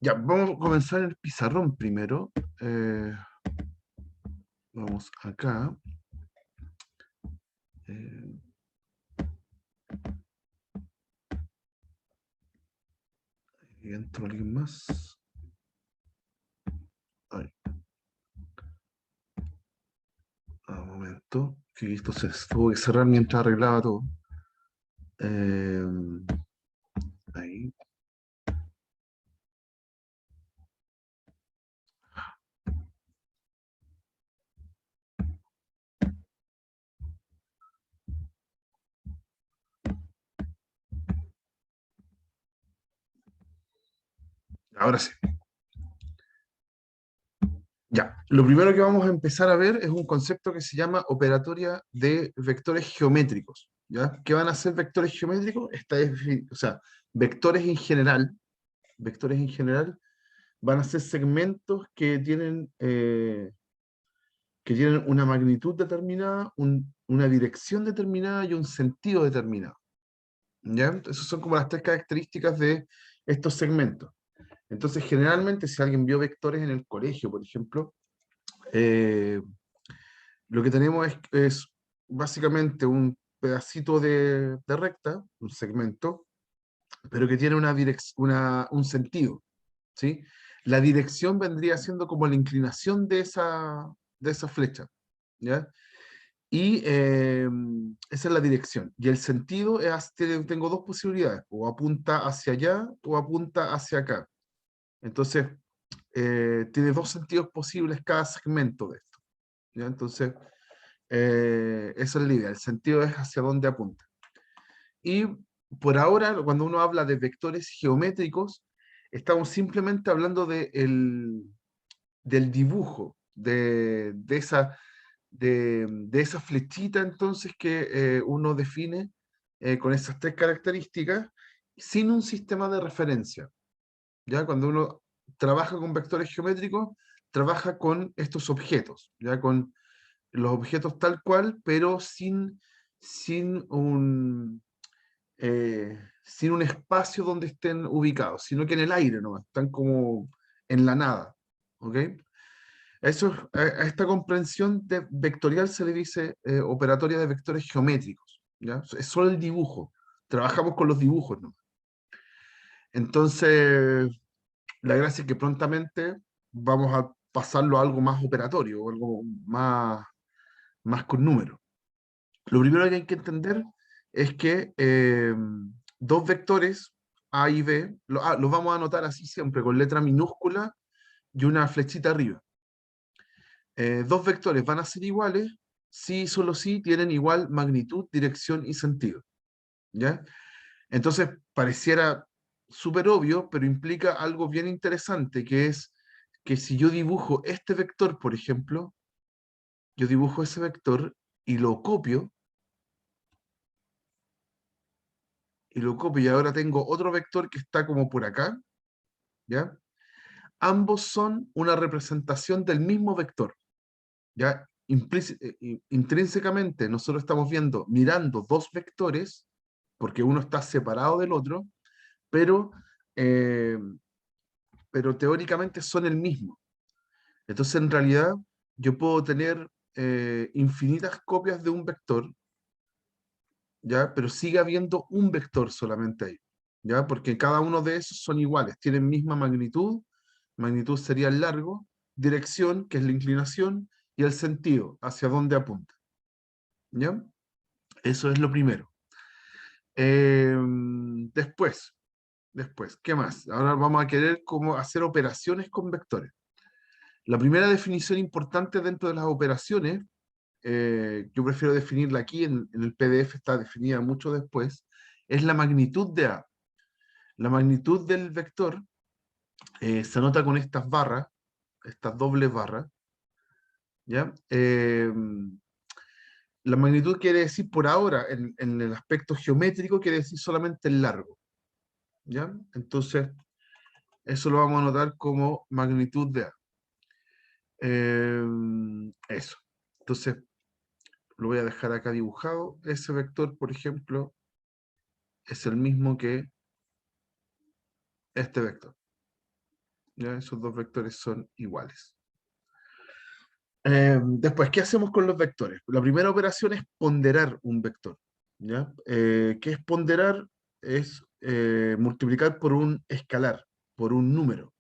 Ya, vamos a comenzar el pizarrón primero. Eh, Vamos acá. Eh, y entró alguien más. Ay, un momento. Que esto se tuvo que cerrar mientras arreglaba todo. Eh, Ahí. Ahora sí. Ya. Lo primero que vamos a empezar a ver es un concepto que se llama operatoria de vectores geométricos. ¿Ya? ¿Qué van a ser vectores geométricos? O sea, vectores en general. Vectores en general van a ser segmentos que tienen una magnitud determinada, una dirección determinada y un sentido determinado. ¿Ya? Esas son como las tres características de estos segmentos. Entonces, generalmente, si alguien vio vectores en el colegio, por ejemplo, eh, lo que tenemos es básicamente un pedacito de recta, un segmento, pero que tiene un sentido, ¿sí? La dirección vendría siendo como la inclinación de esa flecha, ¿ya? Y esa es la dirección. Y el sentido tengo dos posibilidades, o apunta hacia allá o apunta hacia acá. Entonces, tiene dos sentidos posibles cada segmento de esto. ¿Ya? Entonces, esa es la idea. El sentido es hacia dónde apunta. Y por ahora, cuando uno habla de vectores geométricos, estamos simplemente hablando del dibujo, de esa flechita entonces que uno define con esas tres características sin un sistema de referencia. ¿Ya? Cuando uno trabaja con vectores geométricos, trabaja con estos objetos, ¿ya? Con los objetos tal cual, pero sin un espacio donde estén ubicados, sino que en el aire nomás, están como en la nada. ¿Ok? A esta comprensión vectorial se le dice operatoria de vectores geométricos. ¿Ya? Es solo el dibujo. Trabajamos con los dibujos, ¿no? Entonces, la gracia es que prontamente vamos a pasarlo a algo más operatorio, algo más con números. Lo primero que hay que entender es que dos vectores, A y B, los vamos a anotar así siempre, con letra minúscula y una flechita arriba. Dos vectores van a ser iguales si solo si tienen igual magnitud, dirección y sentido. ¿Ya? Entonces, pareciera súper obvio, pero implica algo bien interesante, que es que si yo dibujo este vector, por ejemplo, yo dibujo ese vector y lo copio y ahora tengo otro vector que está como por acá, ¿ya? Ambos son una representación del mismo vector, ¿ya? Intrínsecamente nosotros estamos mirando dos vectores, porque uno está separado del otro, pero, eh, pero teóricamente son el mismo. Entonces, en realidad, yo puedo tener infinitas copias de un vector, ¿ya? Pero sigue habiendo un vector solamente ahí, ¿ya? Porque cada uno de esos son iguales, tienen misma magnitud sería el largo, dirección, que es la inclinación, y el sentido, hacia dónde apunta, ¿ya? Eso es lo primero. Eh, después, después, ¿qué más? Ahora vamos a querer cómo hacer operaciones con vectores. La primera definición importante dentro de las operaciones, yo prefiero definirla aquí, en el PDF está definida mucho después, es la magnitud de A. La magnitud del vector se anota con estas barras, estas dobles barras, ¿ya? La magnitud quiere decir, por ahora, en el aspecto geométrico, quiere decir solamente el largo, ¿ya? Entonces, eso lo vamos a anotar como magnitud de A. Eso. Entonces, lo voy a dejar acá dibujado. Ese vector, por ejemplo, es el mismo que este vector. ¿ya? Esos dos vectores son iguales. Después, ¿qué hacemos con los vectores? La primera operación es ponderar un vector, ¿ya? ¿Qué es ponderar? Es multiplicar por un escalar, por un número,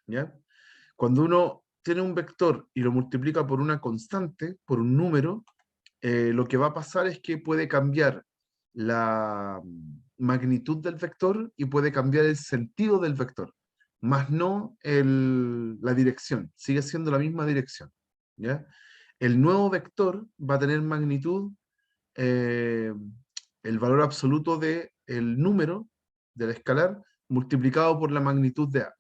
¿ya? Cuando uno tiene un vector y lo multiplica por una constante, por un número, lo que va a pasar es que puede cambiar la magnitud del vector y puede cambiar el sentido del vector, más no la dirección, sigue siendo la misma dirección, ¿ya? El nuevo vector va a tener magnitud, eh, el valor absoluto del número del escalar multiplicado por la magnitud de A.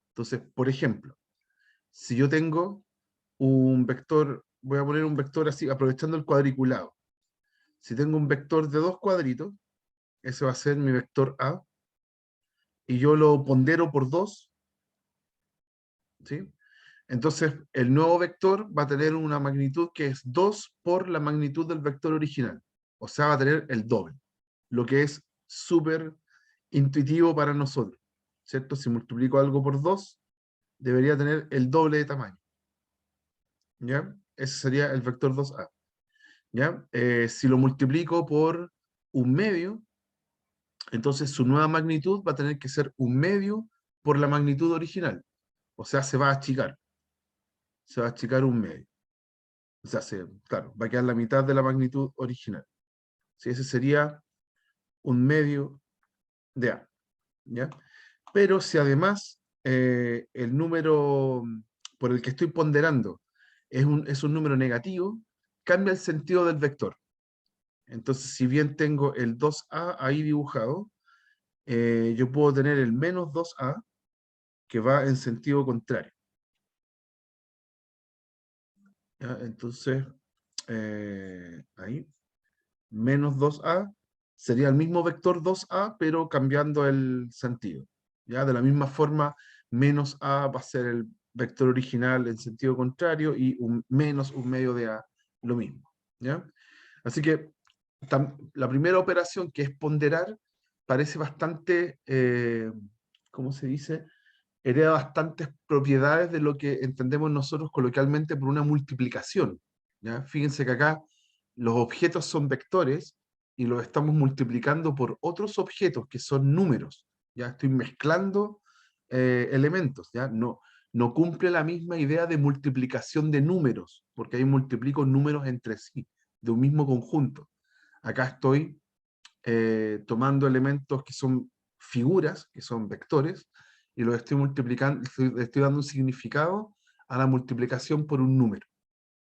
Entonces, por ejemplo, si yo tengo un vector, voy a poner un vector así, aprovechando el cuadriculado. Si tengo un vector de dos cuadritos, ese va a ser mi vector A, y yo lo pondero por 2, ¿sí? Entonces, el nuevo vector va a tener una magnitud que es 2 por la magnitud del vector original. O sea, va a tener el doble, lo que es súper intuitivo para nosotros, ¿cierto? Si multiplico algo por 2, debería tener el doble de tamaño, ¿ya? Ese sería el vector 2A, ¿ya? Si lo multiplico por un medio, entonces su nueva magnitud va a tener que ser un medio por la magnitud original. O sea, se va a achicar un medio. O sea, claro, va a quedar la mitad de la magnitud original. ¿Sí? Ese sería un medio de A, ¿ya? Pero si además el número por el que estoy ponderando es un número negativo, cambia el sentido del vector. Entonces, si bien tengo el 2A ahí dibujado, yo puedo tener el menos 2A que va en sentido contrario, ¿ya? Entonces, ahí, menos 2A sería el mismo vector 2A, pero cambiando el sentido, ¿ya? De la misma forma, menos A va a ser el vector original en sentido contrario y menos un medio de A, lo mismo, ¿ya? Así que la primera operación, que es ponderar, parece bastante, ¿cómo se dice? Hereda bastantes propiedades de lo que entendemos nosotros coloquialmente por una multiplicación, ¿ya? Fíjense que acá los objetos son vectores y los estamos multiplicando por otros objetos que son números, ¿ya? Estoy mezclando elementos, ¿ya? No cumple la misma idea de multiplicación de números, porque ahí multiplico números entre sí, de un mismo conjunto. Acá estoy tomando elementos que son figuras, que son vectores, y los estoy multiplicando, estoy dando un significado a la multiplicación por un número,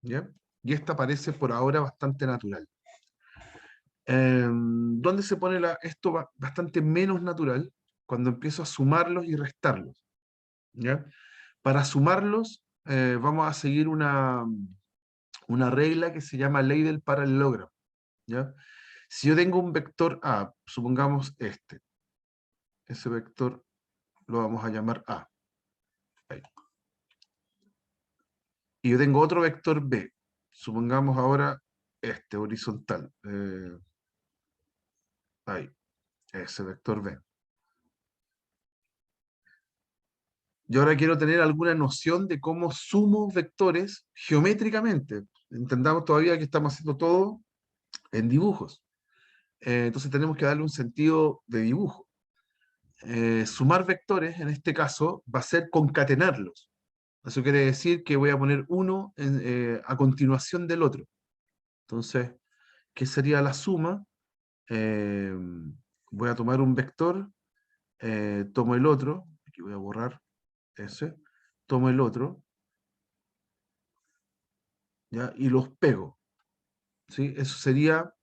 ¿ya? Y esta parece por ahora bastante natural. ¿Dónde se pone esto bastante menos natural? Cuando empiezo a sumarlos y restarlos, ¿ya? Para sumarlos, vamos a seguir una regla que se llama ley del paralelogramo, ¿ya? Si yo tengo un vector A, supongamos ese vector lo vamos a llamar A. Ahí. Y yo tengo otro vector B, supongamos ahora horizontal. Ahí, ese vector B. Yo ahora quiero tener alguna noción de cómo sumo vectores geométricamente. Entendamos todavía que estamos haciendo todo en dibujos. Entonces tenemos que darle un sentido de dibujo. Sumar vectores, en este caso, va a ser concatenarlos. Eso quiere decir que voy a poner uno a continuación del otro. Entonces, ¿qué sería la suma? Eh, Voy a tomar un vector, tomo el otro, aquí voy a borrar ese, tomo el otro, ¿ya? Y los pego, ¿sí? Eso sería,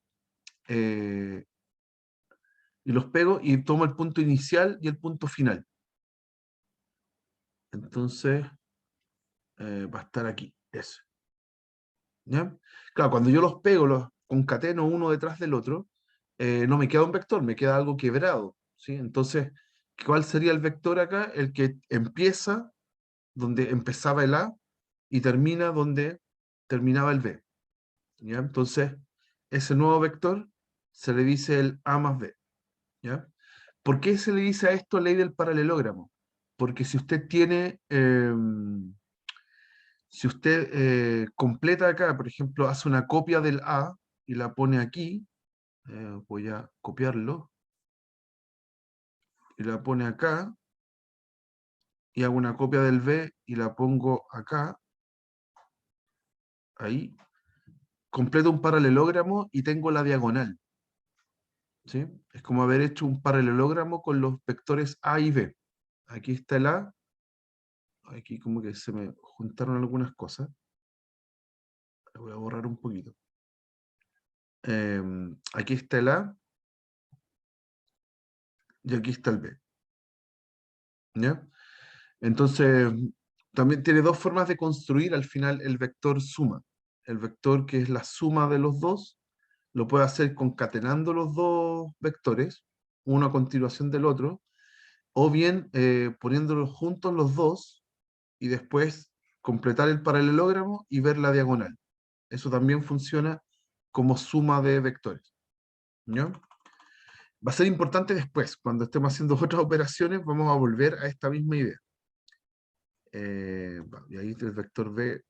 eh, y los pego y tomo el punto inicial y el punto final. Entonces, va a estar aquí, ese, ¿ya? Claro, cuando yo los pego, los concateno uno detrás del otro, no me queda un vector, me queda algo quebrado, ¿sí? Entonces, ¿cuál sería el vector acá? El que empieza donde empezaba el A y termina donde terminaba el B, ¿ya? Entonces, ese nuevo vector se le dice el A más B, ¿ya? ¿Por qué se le dice a esto ley del paralelogramo? Porque si usted tiene, si usted completa acá, por ejemplo, hace una copia del A y la pone aquí, voy a copiarlo, y la pone acá, y hago una copia del B y la pongo acá, ahí, completo un paralelogramo y tengo la diagonal, ¿sí? Es como haber hecho un paralelogramo con los vectores A y B. Aquí está el A, aquí como que se me juntaron algunas cosas, lo voy a borrar un poquito. Aquí está el A y aquí está el B, ¿ya? Entonces, también tiene dos formas de construir al final el vector suma. El vector que es la suma de los dos, lo puede hacer concatenando los dos vectores, uno a continuación del otro, o bien poniéndolos juntos los dos y después completar el paralelogramo y ver la diagonal. Eso también funciona como suma de vectores, ¿ya? Va a ser importante después, cuando estemos haciendo otras operaciones, vamos a volver a esta misma idea. Y ahí el vector B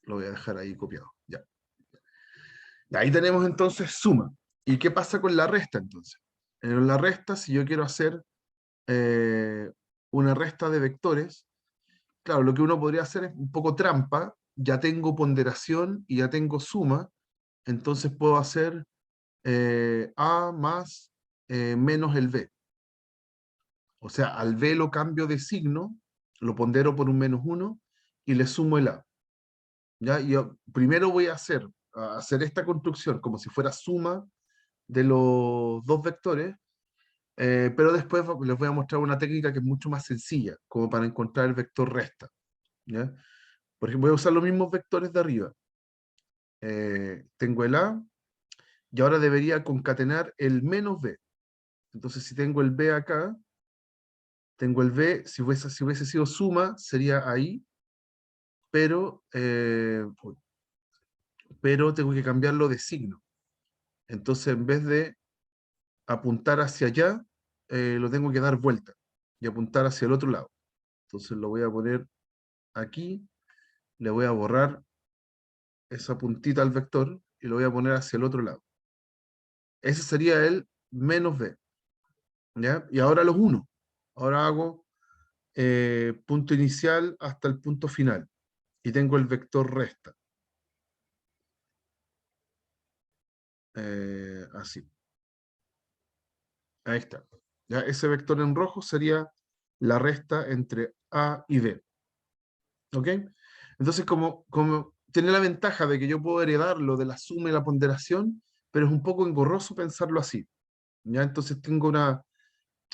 lo voy a dejar ahí copiado. Ya. Y ahí tenemos entonces suma. ¿Y qué pasa con la resta entonces? En la resta, si yo quiero hacer eh, una resta de vectores, claro, lo que uno podría hacer es un poco trampa, ya tengo ponderación y ya tengo suma, entonces puedo hacer A más menos el B. O sea, al B lo cambio de signo, lo pondero por un -1 y le sumo el A. ¿Ya? Y yo primero voy a hacer esta construcción como si fuera suma de los dos vectores, pero después les voy a mostrar una técnica que es mucho más sencilla, como para encontrar el vector resta. ¿Ya? Por ejemplo, voy a usar los mismos vectores de arriba. Tengo el A, y ahora debería concatenar el menos B. Entonces, si tengo el B acá, tengo el B, si hubiese sido suma, sería ahí, pero, pero tengo que cambiarlo de signo. Entonces, en vez de apuntar hacia allá, lo tengo que dar vuelta y apuntar hacia el otro lado. Entonces lo voy a poner aquí, le voy a borrar esa puntita al vector y lo voy a poner hacia el otro lado. Ese sería el menos b, ¿ya? Y ahora los uno. Ahora hago punto inicial hasta el punto final y tengo el vector resta. Así. Ahí está. ¿Ya? Ese vector en rojo sería la resta entre A y B. ¿Ok? Entonces, como tiene la ventaja de que yo puedo heredarlo de la suma y la ponderación, pero es un poco engorroso pensarlo así. ¿Ya? Entonces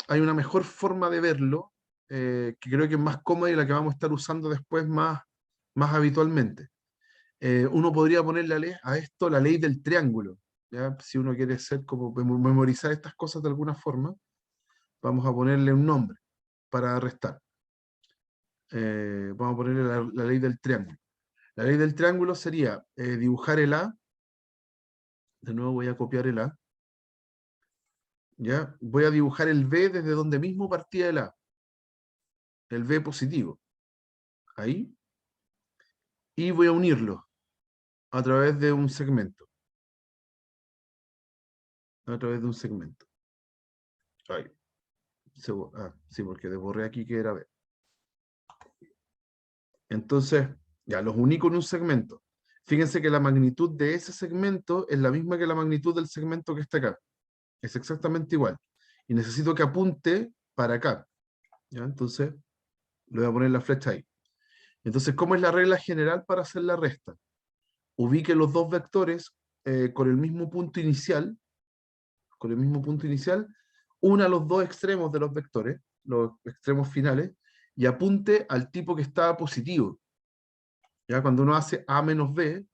hay una mejor forma de verlo, que creo que es más cómoda y la que vamos a estar usando después más habitualmente. Uno podría ponerle a esto la ley del triángulo. ¿Ya? Si uno quiere ser como memorizar estas cosas de alguna forma, vamos a ponerle un nombre para restar. Vamos a ponerle la ley del triángulo. La ley del triángulo sería dibujar el A. De nuevo voy a copiar el A. ¿Ya? Voy a dibujar el B desde donde mismo partía el A. El B positivo. Ahí. Y voy a unirlo a través de un segmento. A través de un segmento. Ahí. Sí, porque borré aquí que era B. Entonces, ya los uní con un segmento. Fíjense que la magnitud de ese segmento es la misma que la magnitud del segmento que está acá. Es exactamente igual. Y necesito que apunte para acá. ¿Ya? Entonces, le voy a poner la flecha ahí. Entonces, ¿cómo es la regla general para hacer la resta? Ubique los dos vectores con el mismo punto inicial, una los dos extremos de los vectores, los extremos finales, y apunte al tipo que está positivo. ¿Ya? Cuando uno hace A menos B,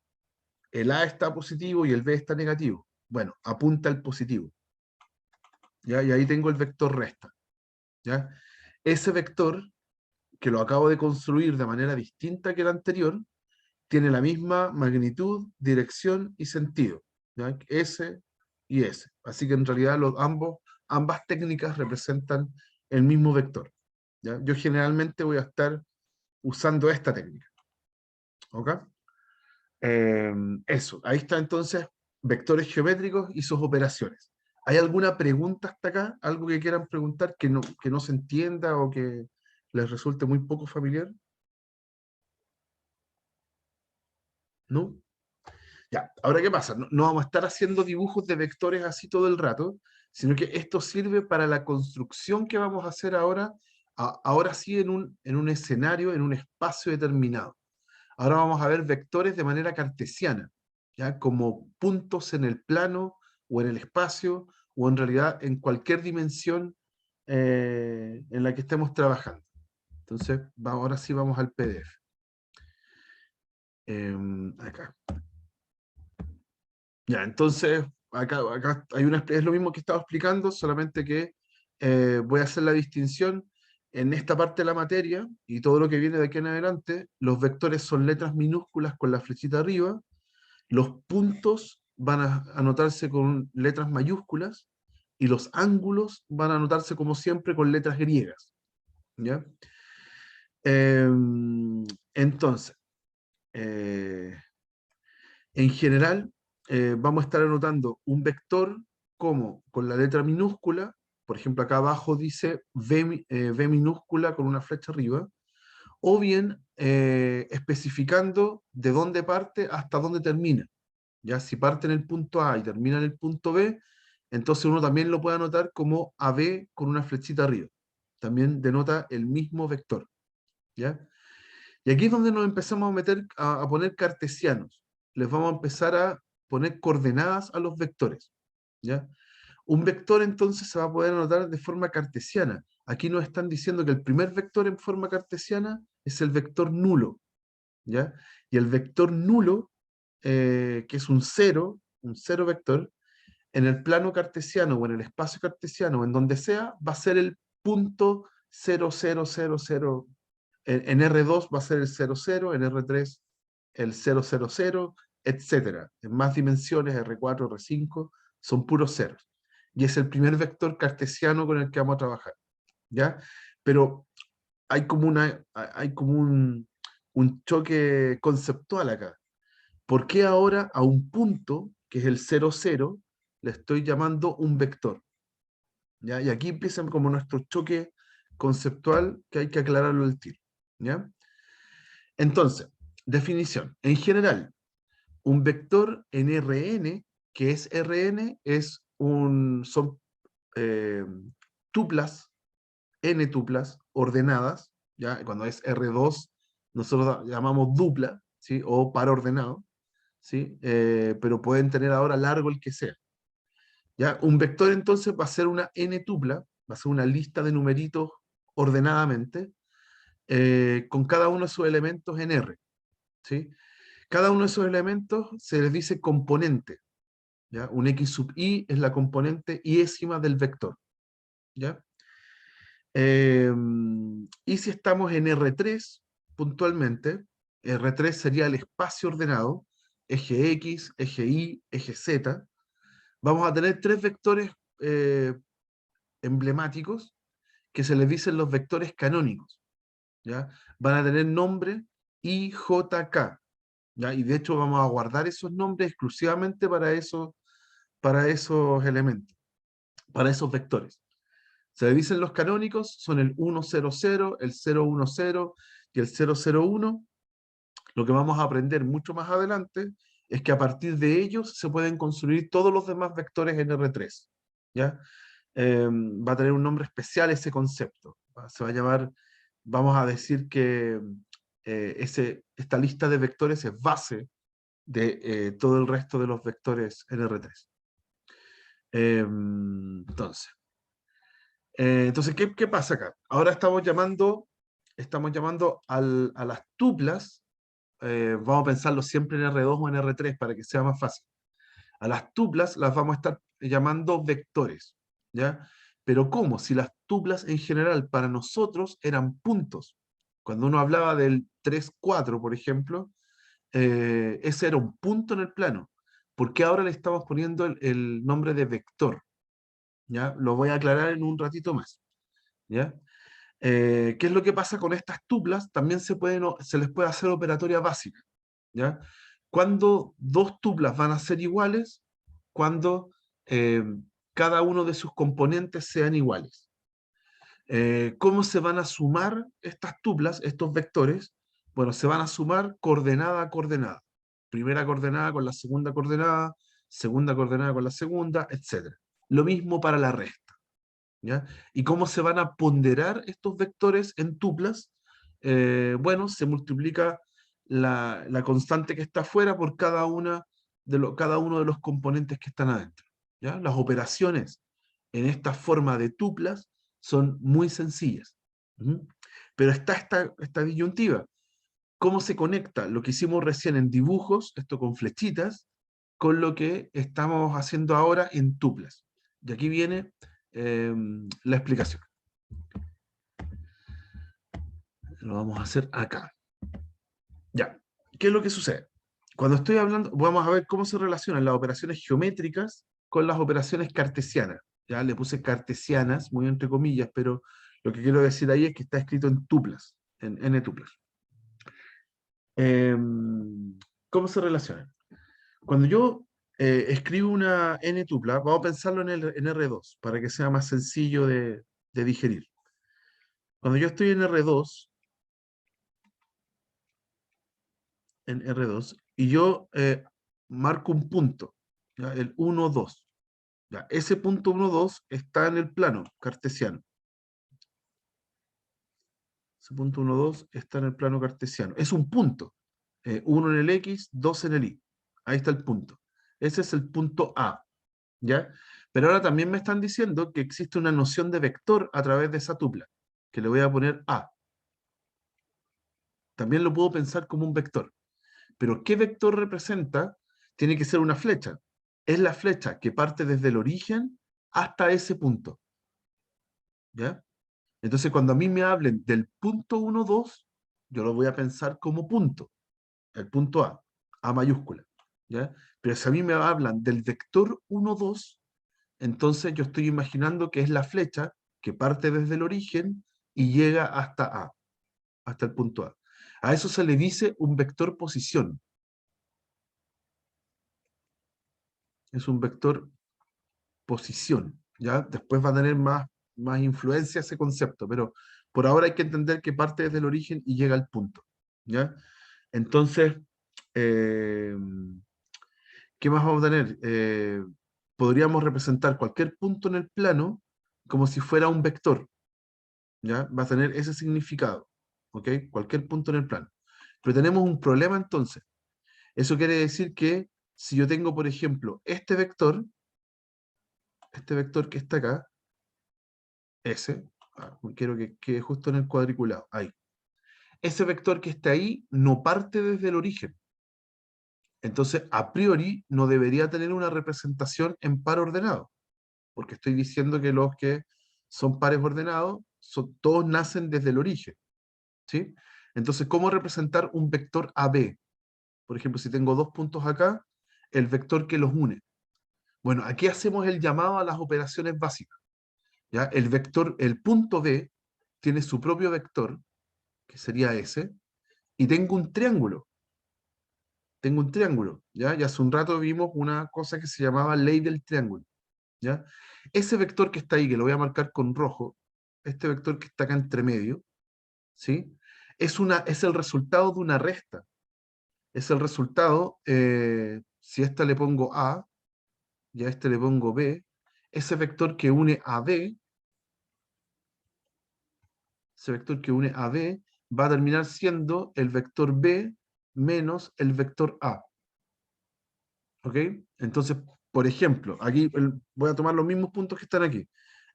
el A está positivo y el B está negativo. Bueno, apunta al positivo. ¿Ya? Y ahí tengo el vector resta. ¿Ya? Ese vector, que lo acabo de construir de manera distinta que el anterior, tiene la misma magnitud, dirección y sentido. ¿Ya? S y S. Así que en realidad ambas técnicas representan el mismo vector. ¿Ya? Yo generalmente voy a estar usando esta técnica. ¿Ok? Eso, ahí está entonces vectores geométricos y sus operaciones. ¿Hay alguna pregunta hasta acá? ¿Algo que quieran preguntar que no se entienda o que les resulte muy poco familiar? ¿No? Ya, ahora ¿qué pasa? No vamos a estar haciendo dibujos de vectores así todo el rato, sino que esto sirve para la construcción que vamos a hacer ahora, ahora sí en un escenario, en un espacio determinado. Ahora vamos a ver vectores de manera cartesiana, ¿ya? Como puntos en el plano o en el espacio o en realidad en cualquier dimensión en la que estemos trabajando. Entonces, ahora sí vamos al PDF. Acá. Ya, entonces, acá hay es lo mismo que estaba explicando, solamente que voy a hacer la distinción en esta parte de la materia y todo lo que viene de aquí en adelante. Los vectores son letras minúsculas con la flechita arriba, los puntos van a anotarse con letras mayúsculas y los ángulos van a anotarse como siempre con letras griegas. ¿Ya? Entonces, eh, en general, vamos a estar anotando un vector como con la letra minúscula, por ejemplo, acá abajo dice V minúscula con una flecha arriba, o bien especificando de dónde parte hasta dónde termina. Ya si parte en el punto A y termina en el punto B, entonces uno también lo puede anotar como AB con una flechita arriba. También denota el mismo vector. ¿Ya? Y aquí es donde nos empezamos a meter a poner cartesianos. Les vamos a empezar a poner coordenadas a los vectores. ¿Ya? Un vector entonces se va a poder anotar de forma cartesiana. Aquí nos están diciendo que el primer vector en forma cartesiana es el vector nulo. ¿Ya? Y el vector nulo, que es un cero vector, en el plano cartesiano o en el espacio cartesiano, en donde sea, va a ser el punto 0000. En R2 va a ser el 00, en R3 el 000, etcétera. En más dimensiones, R4, R5, son puros ceros. Y es el primer vector cartesiano con el que vamos a trabajar. ¿Ya? Pero hay como un choque conceptual acá. ¿Por qué ahora a un punto, que es el 00, le estoy llamando un vector? ¿Ya? Y aquí empieza como nuestro choque conceptual que hay que aclararlo al tiro. ¿Ya? Entonces, definición. En general, un vector en Rn, que es Rn, son eh, tuplas, n tuplas ordenadas, ¿ya? Cuando es R2, nosotros llamamos dupla, ¿sí? O par ordenado, ¿sí? Pero pueden tener ahora largo el que sea. ¿Ya? Un vector entonces va a ser una n tupla, va a ser una lista de numeritos ordenadamente, con cada uno de sus elementos en R. ¿Sí? Cada uno de esos elementos se les dice componente. ¿Ya? Un x sub i es la componente iésima del vector. ¿Ya? Y si estamos en R3, puntualmente, R3 sería el espacio ordenado, eje X, eje Y, eje Z. Vamos a tener tres vectores eh, emblemáticos que se les dicen los vectores canónicos. ¿Ya? Van a tener nombre IJK. ¿Ya? Y de hecho vamos a guardar esos nombres exclusivamente para esos elementos, para esos vectores. Se le dicen los canónicos, son el 100, el 010 y el 001. Lo que vamos a aprender mucho más adelante es que a partir de ellos se pueden construir todos los demás vectores en R3. ¿Ya? Va a tener un nombre especial ese concepto. Se va a llamar, vamos a decir que esta lista de vectores es base de todo el resto de los vectores en R3. Entonces, ¿qué pasa acá? Ahora estamos llamando a las tuplas, vamos a pensarlo siempre en R2 o en R3 para que sea más fácil. A las tuplas las vamos a estar llamando vectores, ¿ya? Pero ¿cómo? Si las tuplas en general para nosotros eran puntos. Cuando uno hablaba del 3, 4, por ejemplo, ese era un punto en el plano. ¿Por qué ahora le estamos poniendo el nombre de vector? ¿Ya? Lo voy a aclarar en un ratito más. ¿Ya? ¿Qué es lo que pasa con estas tuplas? También se les puede hacer operatoria básica. ¿Ya? Cuando dos tuplas van a ser iguales, cuando eh, cada uno de sus componentes sean iguales. ¿Cómo se van a sumar estas tuplas, estos vectores? Bueno, se van a sumar coordenada a coordenada. Primera coordenada con la segunda coordenada con la segunda, etc. Lo mismo para la resta. ¿Ya? ¿Y cómo se van a ponderar estos vectores en tuplas? Bueno, se multiplica la constante que está afuera por cada uno de los componentes que están adentro. ¿Ya? Las operaciones en esta forma de tuplas son muy sencillas. ¿Mm? Pero está esta disyuntiva. ¿Cómo se conecta lo que hicimos recién en dibujos, esto con flechitas, con lo que estamos haciendo ahora en tuplas? Y aquí viene la explicación. Lo vamos a hacer acá. Ya. ¿Qué es lo que sucede? Cuando estoy hablando, vamos a ver cómo se relacionan las operaciones geométricas con las operaciones cartesianas. Ya le puse cartesianas, muy entre comillas, pero lo que quiero decir ahí es que está escrito en tuplas, en n tuplas. ¿Cómo se relacionan? Cuando yo escribo una n tupla, vamos a pensarlo en R2, para que sea más sencillo de digerir. Cuando yo estoy en R2, y yo marco un punto, ¿ya? El 1, 2. ¿Ya? Ese punto 1, 2 está en el plano cartesiano. Ese punto 1, 2 está en el plano cartesiano. Es un punto. 1 en el X, 2 en el Y. Ahí está el punto. Ese es el punto A. ¿Ya? Pero ahora también me están diciendo que existe una noción de vector a través de esa tupla, que le voy a poner A. También lo puedo pensar como un vector. Pero ¿qué vector representa? Tiene que ser una flecha. Es la flecha que parte desde el origen hasta ese punto. ¿Ya? Entonces, cuando a mí me hablen del punto 1, 2, yo lo voy a pensar como punto, el punto A mayúscula. ¿Ya? Pero si a mí me hablan del vector 1, 2, entonces yo estoy imaginando que es la flecha que parte desde el origen y llega hasta A, hasta el punto A. A eso se le dice un vector posición. Es un vector posición, ¿ya? Después va a tener más influencia ese concepto, pero por ahora hay que entender que parte desde el origen y llega al punto, ¿ya? Entonces, eh, ¿qué más vamos a tener? Podríamos representar cualquier punto en el plano como si fuera un vector, ¿ya? Va a tener ese significado, ¿ok? Cualquier punto en el plano. Pero tenemos un problema entonces. Eso quiere decir que si yo tengo, por ejemplo, este vector que está acá, ese, quiero que quede justo en el cuadriculado, ahí. Ese vector que está ahí no parte desde el origen. Entonces, a priori, no debería tener una representación en par ordenado, porque estoy diciendo que los que son pares ordenados, todos nacen desde el origen, ¿sí? Entonces, ¿cómo representar un vector AB? Por ejemplo, si tengo dos puntos acá, el vector que los une. Bueno, aquí hacemos el llamado a las operaciones básicas, ¿ya? El punto B tiene su propio vector, que sería ese, y tengo un triángulo. Tengo un triángulo, ¿ya? Y hace un rato vimos una cosa que se llamaba ley del triángulo, ¿ya? Ese vector que está ahí, que lo voy a marcar con rojo, este vector que está acá entre medio, ¿sí? Es el resultado de una resta. Es el resultado, si a esta le pongo A, y a este le pongo B, ese vector que une a B, ese vector que une a B, va a terminar siendo el vector B menos el vector A. ¿Ok? Entonces, por ejemplo, aquí voy a tomar los mismos puntos que están aquí.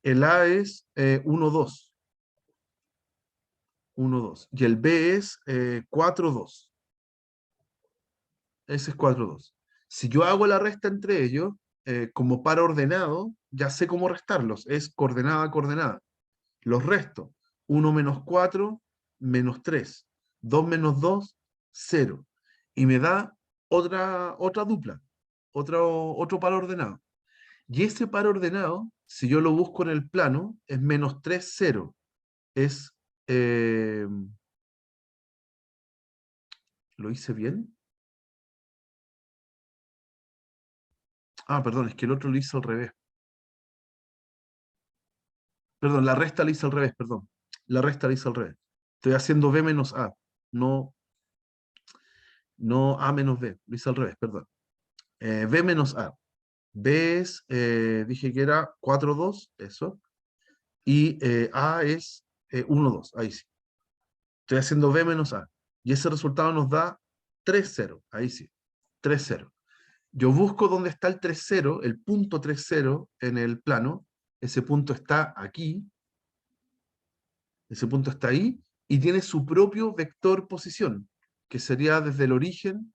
El A es 1, 2. 1, 2. Y el B es 4, 2. Ese es 4, 2. Si yo hago la resta entre ellos, como par ordenado, ya sé cómo restarlos. Es coordenada a coordenada. Los resto. 1 menos 4, menos 3. 2 menos 2, 0. Y me da otra dupla. otro par ordenado. Y ese par ordenado, si yo lo busco en el plano, es menos 3, 0. Es, ¿lo hice bien? Ah, perdón, es que el otro lo hice al revés. Perdón, la resta la hice al revés, perdón. La resta la hice al revés. Estoy haciendo B menos A, no, no A menos B. Lo hice al revés, perdón. B menos A. B es, dije que era 4, 2, eso. Y A es 1, 2, ahí sí. Estoy haciendo B menos A. Y ese resultado nos da 3, 0, ahí sí. 3, 0. Yo busco dónde está el 3, 0, el punto 3, 0 en el plano. Ese punto está aquí. Ese punto está ahí. Y tiene su propio vector posición, que sería desde el origen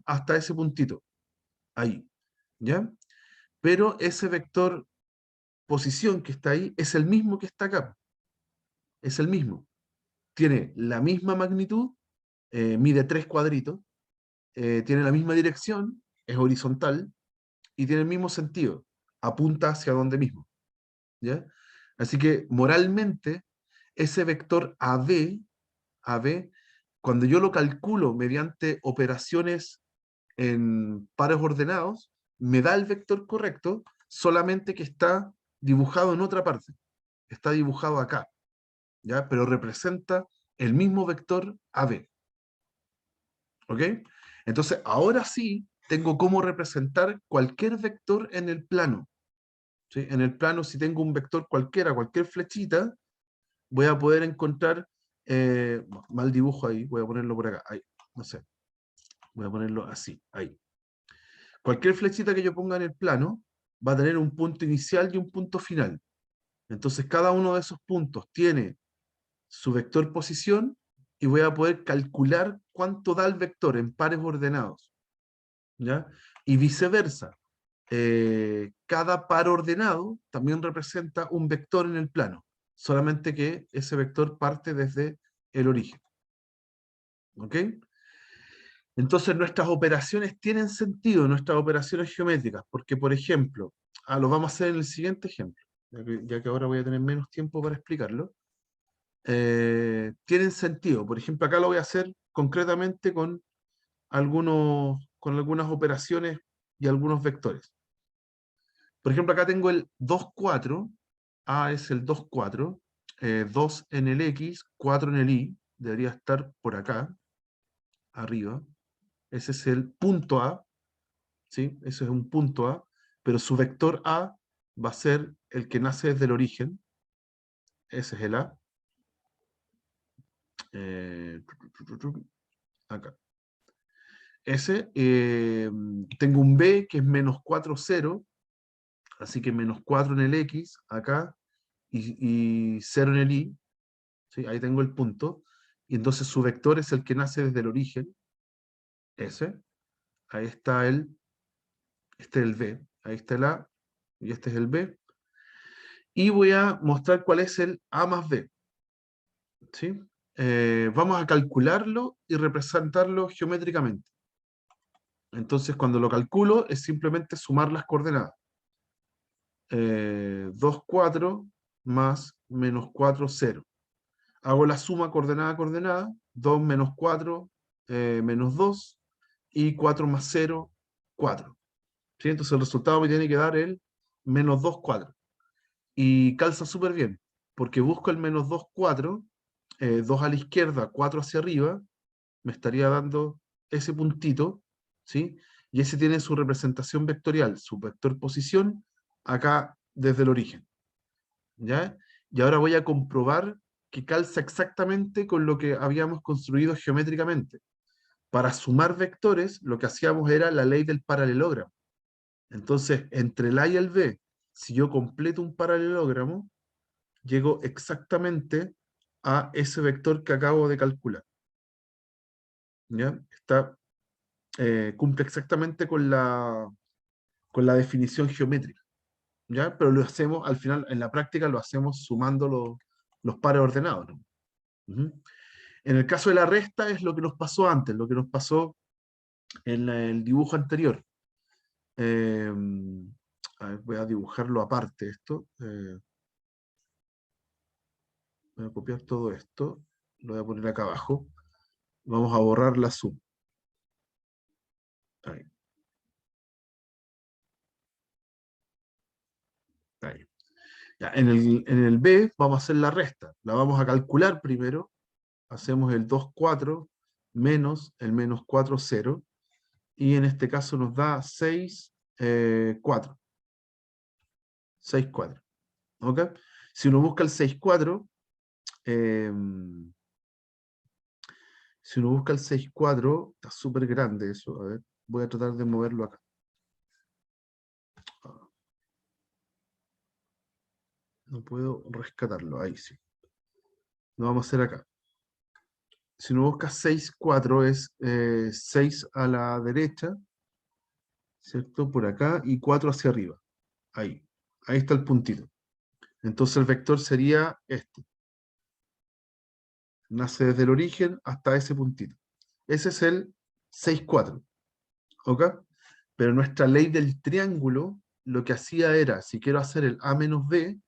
hasta ese puntito. Ahí. ¿Ya? Pero ese vector posición que está ahí es el mismo que está acá. Es el mismo. Tiene la misma magnitud, mide 3 cuadritos, tiene la misma dirección, es horizontal y tiene el mismo sentido, apunta hacia donde mismo. ¿Ya? Así que moralmente, ese vector AB, cuando yo lo calculo mediante operaciones en pares ordenados, me da el vector correcto, solamente que está dibujado en otra parte. Está dibujado acá, ¿ya? Pero representa el mismo vector AB. ¿Ok? Entonces, ahora sí tengo cómo representar cualquier vector en el plano. ¿Sí? En el plano, si tengo un vector cualquiera, cualquier flechita, voy a poder encontrar, mal dibujo ahí, voy a ponerlo por acá, ahí, no sé, voy a ponerlo así, ahí. Cualquier flechita que yo ponga en el plano va a tener un punto inicial y un punto final. Entonces, cada uno de esos puntos tiene su vector posición y voy a poder calcular cuánto da el vector en pares ordenados. ¿Ya? Y viceversa. Cada par ordenado también representa un vector en el plano, solamente que ese vector parte desde el origen. ¿Ok? Entonces nuestras operaciones tienen sentido, nuestras operaciones geométricas, porque por ejemplo, lo vamos a hacer en el siguiente ejemplo, ya que ahora voy a tener menos tiempo para explicarlo. Tienen sentido. Por ejemplo, acá lo voy a hacer concretamente con algunas operaciones y algunos vectores. Por ejemplo, acá tengo el 2, 4. A es el 2, 4. 2 en el X, 4 en el Y. Debería estar por acá, arriba. Ese es el punto A. ¿Sí? Ese es un punto A. Pero su vector A va a ser el que nace desde el origen. Ese es el A. Eh, acá. Ese. Tengo un B que es menos 4, 0. Así que menos 4 en el X, acá, y 0 en el Y. ¿Sí? Ahí tengo el punto. Y entonces su vector es el que nace desde el origen. Ese. Ahí está este es el B. Ahí está el A. Y este es el B. Y voy a mostrar cuál es el A más B. ¿Sí? Vamos a calcularlo y representarlo geométricamente. Entonces, cuando lo calculo, es simplemente sumar las coordenadas. 2, 4 más menos 4, 0. Hago la suma coordenada a coordenada, 2 menos 4, menos 2, y 4 más 0, 4. ¿Sí? Entonces el resultado me tiene que dar el menos 2, 4. Y calza súper bien, porque busco el menos 2, 4, 2 a la izquierda, 4 hacia arriba, me estaría dando ese puntito, ¿sí? Y ese tiene su representación vectorial, su vector posición, acá desde el origen. ¿Ya? Y ahora voy a comprobar que calza exactamente con lo que habíamos construido geométricamente. Para sumar vectores, lo que hacíamos era la ley del paralelogramo. Entonces, entre el A y el B, si yo completo un paralelogramo, llego exactamente a ese vector que acabo de calcular. ¿Ya? Cumple exactamente con la definición geométrica. ¿Ya? Pero lo hacemos, al final, en la práctica, lo hacemos sumando los pares ordenados, ¿no? Uh -huh. En el caso de la resta es lo que nos pasó antes, lo que nos pasó en el dibujo anterior. A ver, voy a dibujarlo aparte esto. Voy a copiar todo esto. Lo voy a poner acá abajo. Vamos a borrar la suma. Ahí, ahí. Ya, en el B vamos a hacer la resta. La vamos a calcular primero. Hacemos el 2, 4 menos el menos 4, 0. Y en este caso nos da 6, 4. 6, 4. ¿Ok? Si uno busca el 6, 4, si uno busca el 6, 4, está súper grande eso. A ver, voy a tratar de moverlo acá. No puedo rescatarlo, ahí sí. Lo vamos a hacer acá. Si uno busca 6, 4 es 6 a la derecha, ¿cierto? Por acá, y 4 hacia arriba. Ahí. Ahí está el puntito. Entonces el vector sería este. Nace desde el origen hasta ese puntito. Ese es el 6, 4. ¿Ok? Pero nuestra ley del triángulo lo que hacía era, si quiero hacer el A menos B,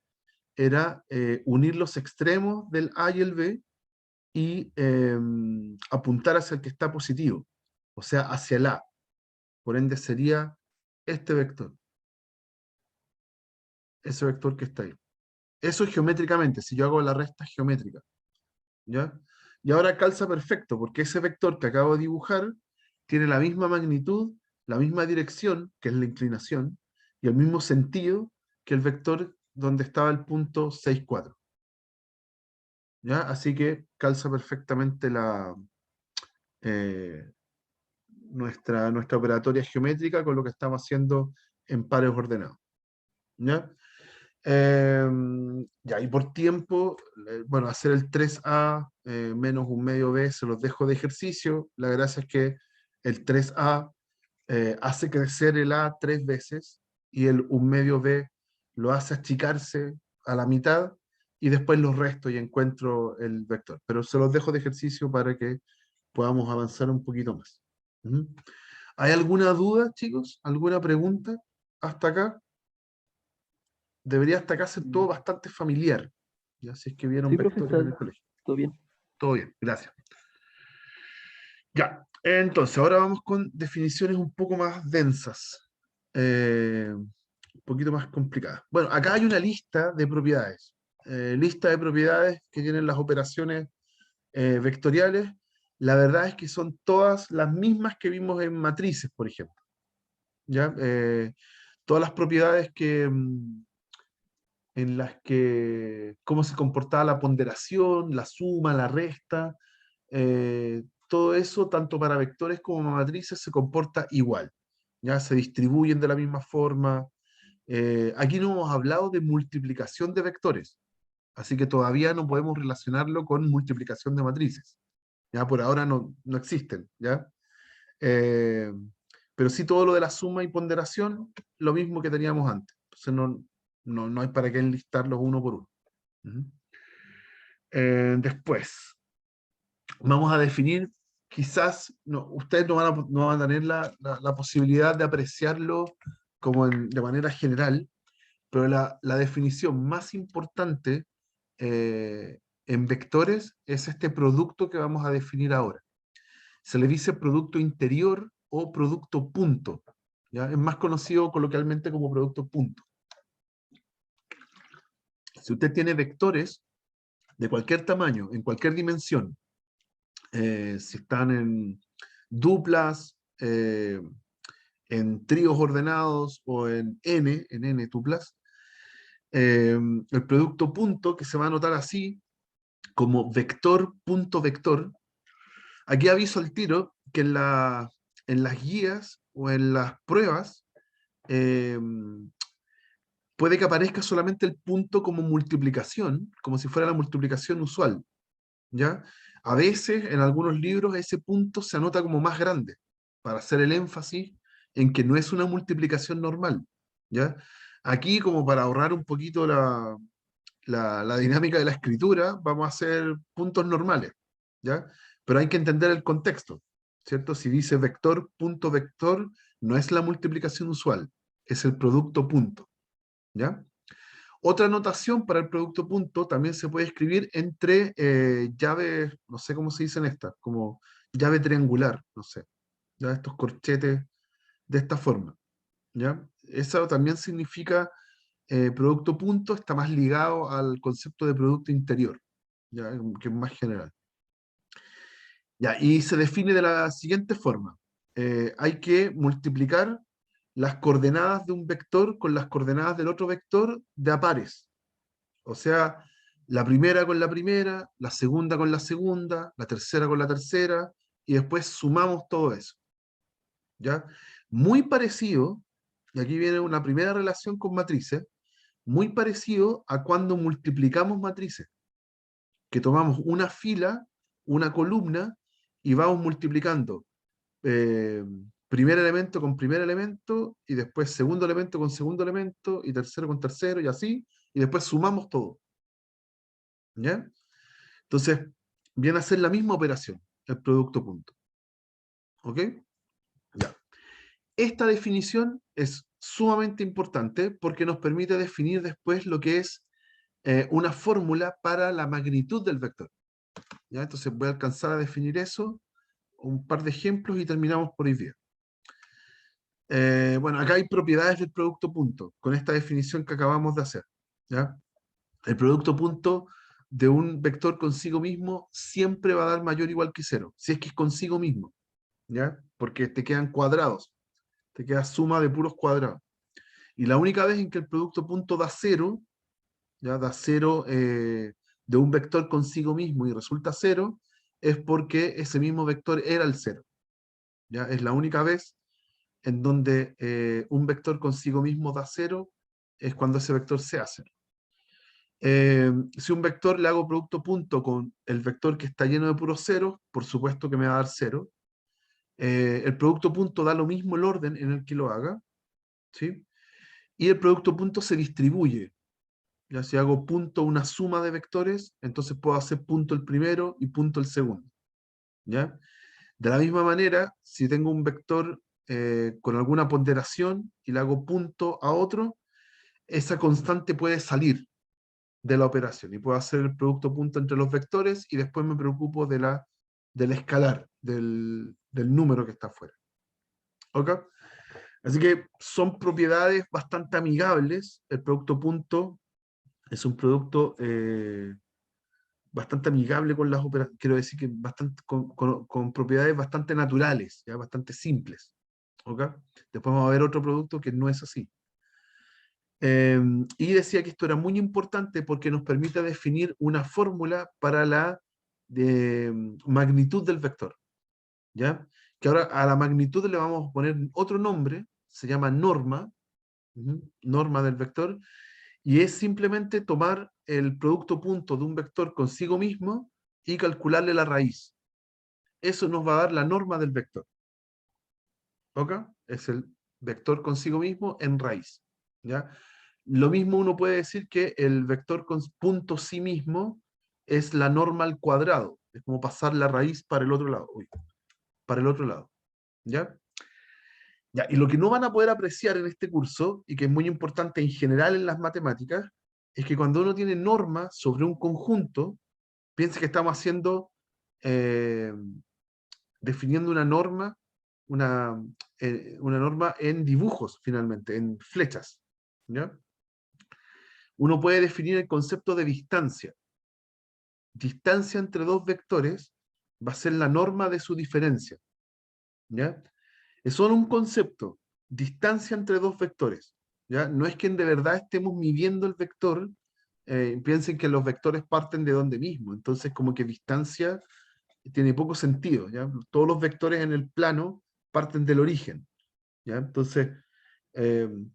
era unir los extremos del A y el B y apuntar hacia el que está positivo, o sea, hacia el A. Por ende sería este vector, ese vector que está ahí. Eso es geométricamente, si yo hago la resta geométrica, ¿ya? Y ahora calza perfecto, porque ese vector que acabo de dibujar tiene la misma magnitud, la misma dirección, que es la inclinación, y el mismo sentido que el vector donde estaba el punto 6, 4. ¿Ya? Así que calza perfectamente eh, nuestra operatoria geométrica con lo que estamos haciendo en pares ordenados. ¿Ya? Ya, y por tiempo, bueno, hacer el 3A menos un medio B se los dejo de ejercicio. La gracia es que el 3A hace crecer el A 3 veces y el un medio B lo hace achicarse a la mitad y después los resto y encuentro el vector. Pero se los dejo de ejercicio para que podamos avanzar un poquito más. ¿Mm? ¿Hay alguna duda, chicos? ¿Alguna pregunta hasta acá? Debería hasta acá ser todo bastante familiar. Ya si es que vieron Sí, vectores en el profesor, colegio. todo bien. Todo bien, gracias. Ya, entonces ahora vamos con definiciones un poco más densas, un poquito más complicadas. Bueno, acá hay una lista de propiedades. Lista de propiedades que tienen las operaciones vectoriales. La verdad es que son todas las mismas que vimos en matrices, por ejemplo. ¿Ya? Todas las propiedades en las que cómo se comportaba la ponderación, la suma, la resta, todo eso, tanto para vectores como matrices, se comporta igual. Ya se distribuyen de la misma forma. Aquí no hemos hablado de multiplicación de vectores, así que todavía no podemos relacionarlo con multiplicación de matrices. Ya por ahora no existen, ¿ya? Eh, pero sí todo lo de la suma y ponderación, lo mismo que teníamos antes. Entonces no hay para qué enlistarlos uno por uno. Ujú. Después, vamos a definir, quizás ustedes no van a tener la posibilidad de apreciarlo como de manera general, pero la definición más importante en vectores es este producto que vamos a definir ahora. Se le dice producto interior o producto punto. ¿Ya? Es más conocido coloquialmente como producto punto. Si usted tiene vectores de cualquier tamaño, en cualquier dimensión, si están en duplas, en tríos ordenados o en n tuplas, el producto punto, que se va a anotar así, como vector punto vector. Aquí aviso al tiro que en las guías o en las pruebas eh, puede que aparezca solamente el punto como multiplicación, como si fuera la multiplicación usual, ¿ya? A veces en algunos libros ese punto se anota como más grande, para hacer el énfasis en que no es una multiplicación normal, ¿ya? Aquí, como para ahorrar un poquito la dinámica de la escritura, vamos a hacer puntos normales, ¿ya? Pero hay que entender el contexto. ¿cierto? Si dice vector, punto, vector, no es la multiplicación usual, es el producto punto, ¿ya? Otra notación para el producto punto también se puede escribir entre llaves, no sé cómo se dicen estas, como llave triangular, no sé, ya estos corchetes de esta forma, ¿ya? Eso también significa producto punto, está más ligado al concepto de producto interior, ¿ya? Que es más general. Ya, y se define de la siguiente forma. Hay que multiplicar las coordenadas de un vector con las coordenadas del otro vector de a pares. O sea, la primera con la primera, la segunda con la segunda, la tercera con la tercera, y después sumamos todo eso. ¿Ya? Muy parecido, y aquí viene una primera relación con matrices, muy parecido a cuando multiplicamos matrices, que tomamos una fila, una columna, y vamos multiplicando eh, primer elemento con primer elemento, y después segundo elemento con segundo elemento, y tercero con tercero, y así, y después sumamos todo. ¿Ya? Entonces, viene a ser la misma operación, el producto punto. ¿Ok? Ya. Esta definición es sumamente importante porque nos permite definir después lo que es una fórmula para la magnitud del vector. ¿Ya? Entonces voy a alcanzar a definir eso, un par de ejemplos y terminamos por hoy día. Bueno, acá hay propiedades del producto punto, con esta definición que acabamos de hacer. ¿Ya? El producto punto de un vector consigo mismo siempre va a dar mayor o igual que cero, si es que es consigo mismo, ¿ya? Porque te quedan cuadrados, te queda suma de puros cuadrados. Y la única vez en que el producto punto da cero, ¿ya? Da cero de un vector consigo mismo y resulta cero, es porque ese mismo vector era el cero, ¿ya? Es la única vez en donde un vector consigo mismo da cero, es cuando ese vector se hace. Si un vector le hago producto punto con el vector que está lleno de puros ceros, por supuesto que me va a dar cero. El producto punto da lo mismo el orden en el que lo haga, ¿sí? Y el producto punto se distribuye. Ya si hago punto una suma de vectores, entonces puedo hacer punto el primero y punto el segundo, ¿ya? De la misma manera, si tengo un vector con alguna ponderación y le hago punto a otro, esa constante puede salir de la operación y puedo hacer el producto punto entre los vectores y después me preocupo del escalar, del número que está afuera. ¿Ok? Así que son propiedades bastante amigables. El producto punto es un producto bastante amigable con las operaciones, quiero decir que bastante, con propiedades bastante naturales, ¿ya? Bastante simples. ¿Ok? Después vamos a ver otro producto que no es así. Y decía que esto era muy importante porque nos permite definir una fórmula para la magnitud del vector, ¿ya? Que ahora a la magnitud le vamos a poner otro nombre, se llama norma, norma del vector, y es simplemente tomar el producto punto de un vector consigo mismo y calcularle la raíz. Eso nos va a dar la norma del vector. ¿Ok? Es el vector consigo mismo en raíz, ¿ya? Lo mismo uno puede decir que el vector con punto sí mismo es la norma al cuadrado. Es como pasar la raíz para el otro lado. Uy, para el otro lado. ¿Ya? Ya, y lo que no van a poder apreciar en este curso, y que es muy importante en general en las matemáticas, es que cuando uno tiene norma sobre un conjunto, piensa que estamos haciendo, eh, definiendo una, una norma en dibujos, finalmente, en flechas. ¿Ya? Uno puede definir el concepto de distancia. Distancia entre dos vectores va a ser la norma de su diferencia. ¿Ya? Es solo un concepto, distancia entre dos vectores. ¿Ya? No es que de verdad estemos midiendo el vector, piensen que los vectores parten de donde mismo, entonces como que distancia tiene poco sentido. ¿Ya? Todos los vectores en el plano parten del origen. ¿Ya? Entonces,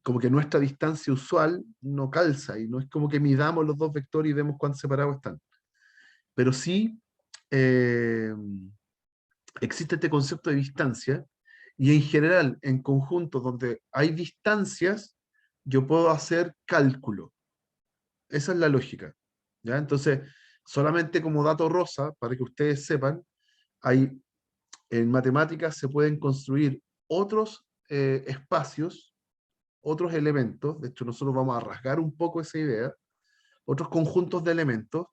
como que nuestra distancia usual no calza y no es como que midamos los dos vectores y vemos cuán separados están. Pero sí eh, existe este concepto de distancia y en general en conjuntos donde hay distancias yo puedo hacer cálculo. Esa es la lógica. ¿Ya? Entonces, solamente como dato rosa, para que ustedes sepan, hay En matemáticas se pueden construir otros espacios, otros elementos, de hecho nosotros vamos a rasgar un poco esa idea, otros conjuntos de elementos,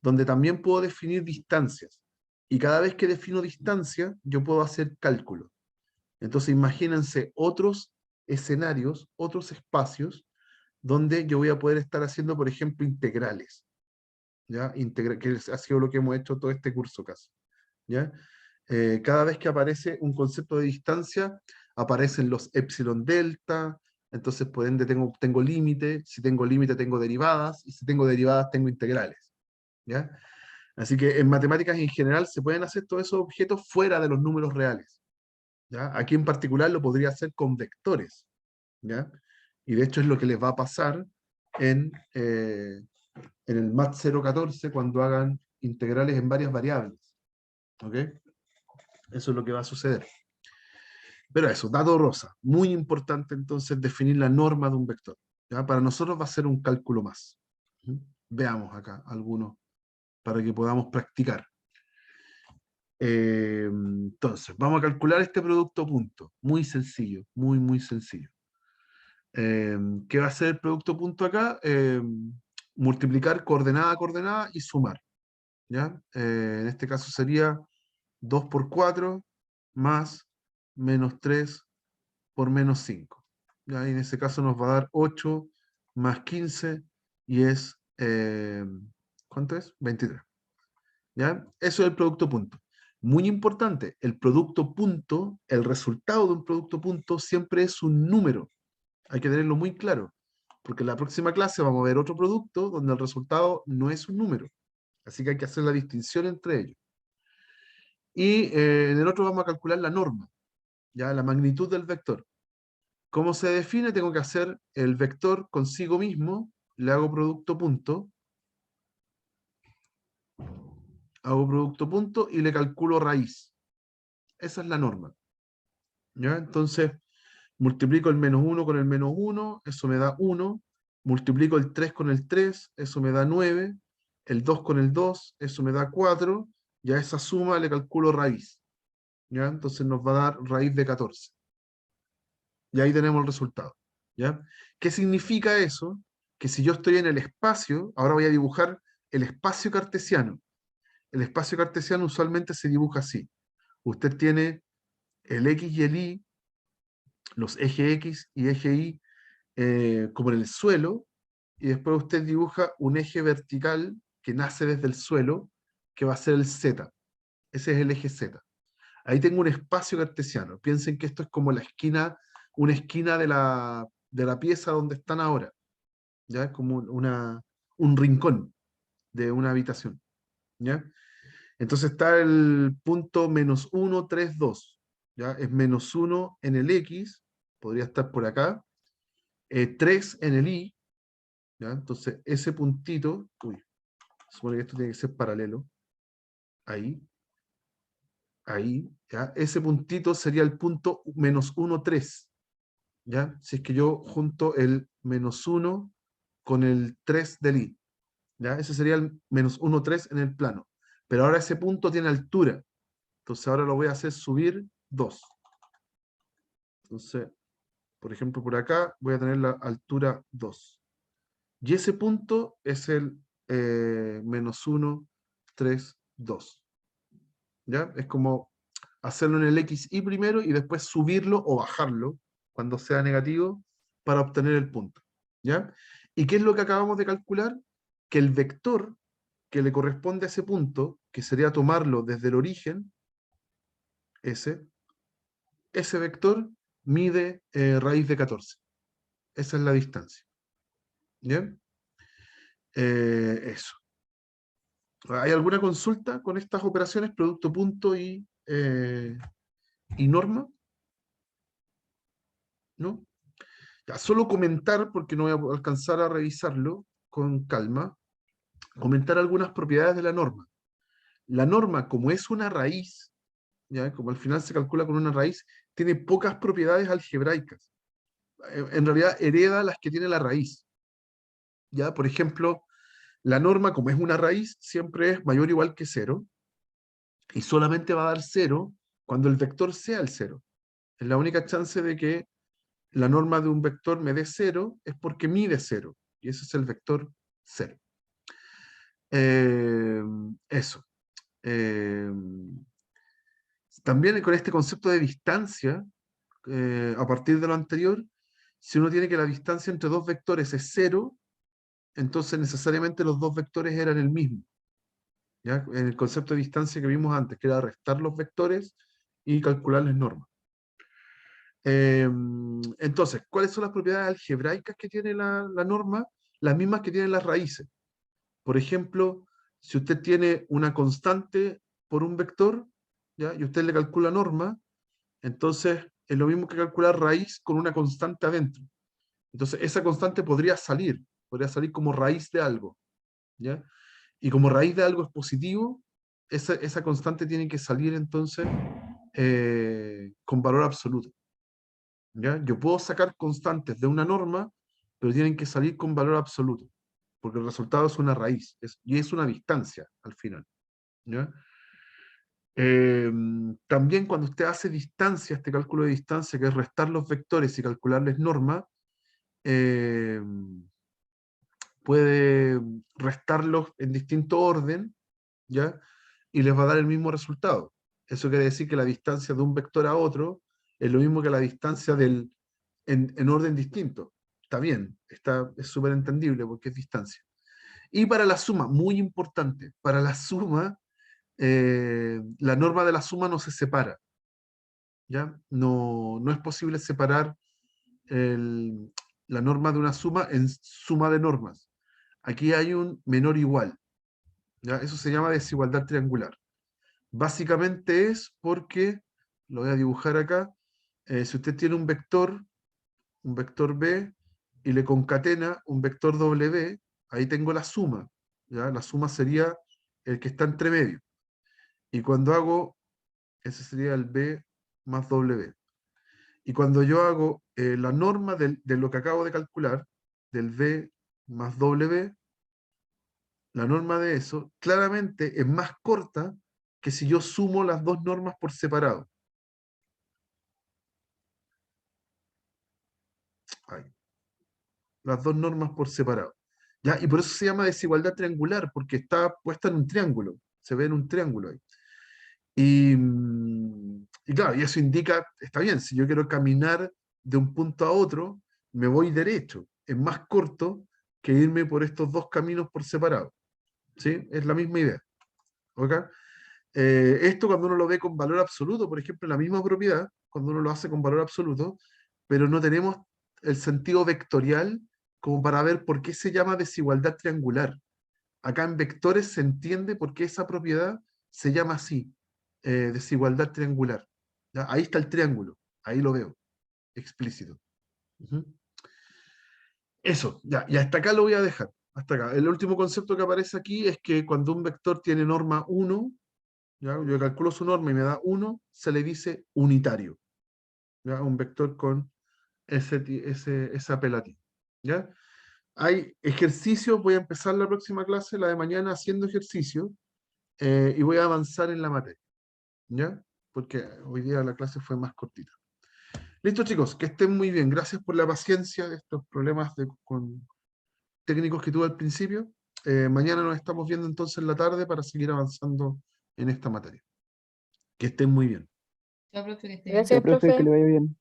donde también puedo definir distancias. Y cada vez que defino distancia, yo puedo hacer cálculos. Entonces imagínense otros escenarios, otros espacios, donde yo voy a poder estar haciendo, por ejemplo, integrales. ¿Ya? Que ha sido lo que hemos hecho todo este curso casi. ¿Ya? Cada vez que aparece un concepto de distancia, aparecen los epsilon delta, entonces por ende tengo límite, si tengo límite tengo derivadas, y si tengo derivadas tengo integrales. ¿Ya? Así que en matemáticas en general se pueden hacer todos esos objetos fuera de los números reales. ¿Ya? Aquí en particular lo podría hacer con vectores. ¿Ya? Y de hecho es lo que les va a pasar en, eh, en el MAT 014 cuando hagan integrales en varias variables. ¿Ok? Eso es lo que va a suceder. Pero eso, dato rosa. Muy importante entonces definir la norma de un vector. ¿Ya? Para nosotros va a ser un cálculo más. Veamos acá algunos para que podamos practicar. Entonces, vamos a calcular este producto punto. Muy sencillo, muy, muy sencillo. ¿Qué va a ser el producto punto acá? Multiplicar coordenada a coordenada y sumar. ¿Ya? En este caso sería 2 por 4 más menos 3 por menos 5. ¿Ya? Y en ese caso nos va a dar 8 más 15 y es, ¿cuánto es? 23. ¿Ya? Eso es el producto punto. Muy importante, el producto punto, el resultado de un producto punto siempre es un número. Hay que tenerlo muy claro, porque en la próxima clase vamos a ver otro producto donde el resultado no es un número. Así que hay que hacer la distinción entre ellos. Y en el otro vamos a calcular la norma, ya la magnitud del vector. ¿Cómo se define? Tengo que hacer el vector consigo mismo, le hago producto punto y le calculo raíz. Esa es la norma. ¿Ya? Entonces, multiplico el menos 1 con el menos 1, eso me da 1. Multiplico el 3 con el 3, eso me da 9. El 2 con el 2, eso me da 4. Y a esa suma le calculo raíz. ¿Ya? Entonces nos va a dar raíz de 14. Y ahí tenemos el resultado. ¿Ya? ¿Qué significa eso? Que si yo estoy en el espacio, ahora voy a dibujar el espacio cartesiano. El espacio cartesiano usualmente se dibuja así. Usted tiene el X y el Y, los eje X y eje Y, como en el suelo, y después usted dibuja un eje vertical que nace desde el suelo, que va a ser el Z. Ese es el eje Z. Ahí tengo un espacio cartesiano. Piensen que esto es como la esquina, una esquina de la pieza donde están ahora. ¿Ya? Como un rincón de una habitación. ¿Ya? Entonces está el punto menos 1, 3, 2. ¿Ya? Es menos 1 en el X, podría estar por acá. 3 en el Y. ¿Ya? Entonces ese puntito, uy, supone que esto tiene que ser paralelo. Ahí, ahí, ¿ya? Ese puntito sería el punto menos 1, 3. ¿Ya? Si es que yo junto el menos 1 con el 3 del I. ¿Ya? Ese sería el menos 1, 3 en el plano. Pero ahora ese punto tiene altura. Entonces ahora lo voy a hacer subir 2. Entonces, por ejemplo, por acá voy a tener la altura 2. Y ese punto es el menos 1, 3, 2. ¿Ya? Es como hacerlo en el XY primero y después subirlo o bajarlo cuando sea negativo para obtener el punto. ¿Ya? ¿Y qué es lo que acabamos de calcular? Que el vector que le corresponde a ese punto, que sería tomarlo desde el origen, ese vector mide raíz de 14. Esa es la distancia. ¿Bien? Eso. ¿Hay alguna consulta con estas operaciones, producto punto y norma? ¿No? Ya, solo comentar, porque no voy a alcanzar a revisarlo con calma, comentar algunas propiedades de la norma. La norma, como es una raíz, ¿ya? Como al final se calcula con una raíz, tiene pocas propiedades algebraicas. En realidad hereda las que tiene la raíz. ¿Ya? Por ejemplo, la norma, como es una raíz, siempre es mayor o igual que 0, y solamente va a dar 0 cuando el vector sea el 0. Es la única chance de que la norma de un vector me dé 0 es porque mide 0. Y ese es el vector 0. Eso. Eh, También con este concepto de distancia, a partir de lo anterior, si uno tiene que la distancia entre dos vectores es 0, entonces necesariamente los dos vectores eran el mismo. ¿Ya? En el concepto de distancia que vimos antes, que era restar los vectores y calcularles normas. Entonces, ¿cuáles son las propiedades algebraicas que tiene la norma? Las mismas que tienen las raíces. Por ejemplo, si usted tiene una constante por un vector, ¿ya? Y usted le calcula norma, entonces es lo mismo que calcular raíz con una constante adentro. Entonces esa constante podría salir como raíz de algo, ¿ya? Y como raíz de algo es positivo, esa constante tiene que salir entonces con valor absoluto, ¿ya? Yo puedo sacar constantes de una norma, pero tienen que salir con valor absoluto, porque el resultado es una raíz, y es una distancia al final, ¿ya? También cuando usted hace distancia, este cálculo de distancia, que es restar los vectores y calcularles norma, eh, puede restarlos en distinto orden, ¿ya? Y les va a dar el mismo resultado. Eso quiere decir que la distancia de un vector a otro es lo mismo que la distancia en orden distinto. Está bien, es súper entendible porque es distancia. Y para la suma, muy importante, para la suma, la norma de la suma no se separa, ¿ya? No es posible separar el- la norma de una suma en suma de normas. Aquí hay un menor igual, ¿ya? Eso se llama desigualdad triangular. Básicamente es porque, lo voy a dibujar acá, si usted tiene un vector B, y le concatena un vector W, ahí tengo la suma, ¿ya? La suma sería el que está entre medio. Y cuando hago, ese sería el B más W. Y cuando yo hago la norma de lo que acabo de calcular, del B más W, la norma de eso claramente es más corta que si yo sumo las dos normas por separado. Ahí, las dos normas por separado. ¿Ya? Y por eso se llama desigualdad triangular, porque está puesta en un triángulo. Se ve en un triángulo ahí. Y claro, y eso indica, está bien, si yo quiero caminar de un punto a otro, me voy derecho. Es más corto que irme por estos dos caminos por separado. ¿Sí? Es la misma idea. ¿Ok? Esto cuando uno lo ve con valor absoluto, por ejemplo, la misma propiedad, cuando uno lo hace con valor absoluto, pero no tenemos el sentido vectorial como para ver por qué se llama desigualdad triangular. Acá en vectores se entiende por qué esa propiedad se llama así, desigualdad triangular. ¿Ya? Ahí está el triángulo, ahí lo veo, explícito. Ujú. Eso, ya, y hasta acá lo voy a dejar. Hasta acá. El último concepto que aparece aquí es que cuando un vector tiene norma 1, ¿ya? Yo calculo su norma y me da 1, se le dice unitario. ¿Ya? Un vector con ese apelativo. ¿Ya? Hay ejercicios, voy a empezar la próxima clase, la de mañana, haciendo ejercicio, y voy a avanzar en la materia. ¿Ya? Porque hoy día la clase fue más cortita. Listo, chicos, que estén muy bien. Gracias por la paciencia de estos problemas con técnicos que tuve al principio. Mañana nos estamos viendo entonces en la tarde para seguir avanzando en esta materia. Que estén muy bien. Chao, profe, que esté bien. Ya, Gracias, profe, que profe. le vaya bien.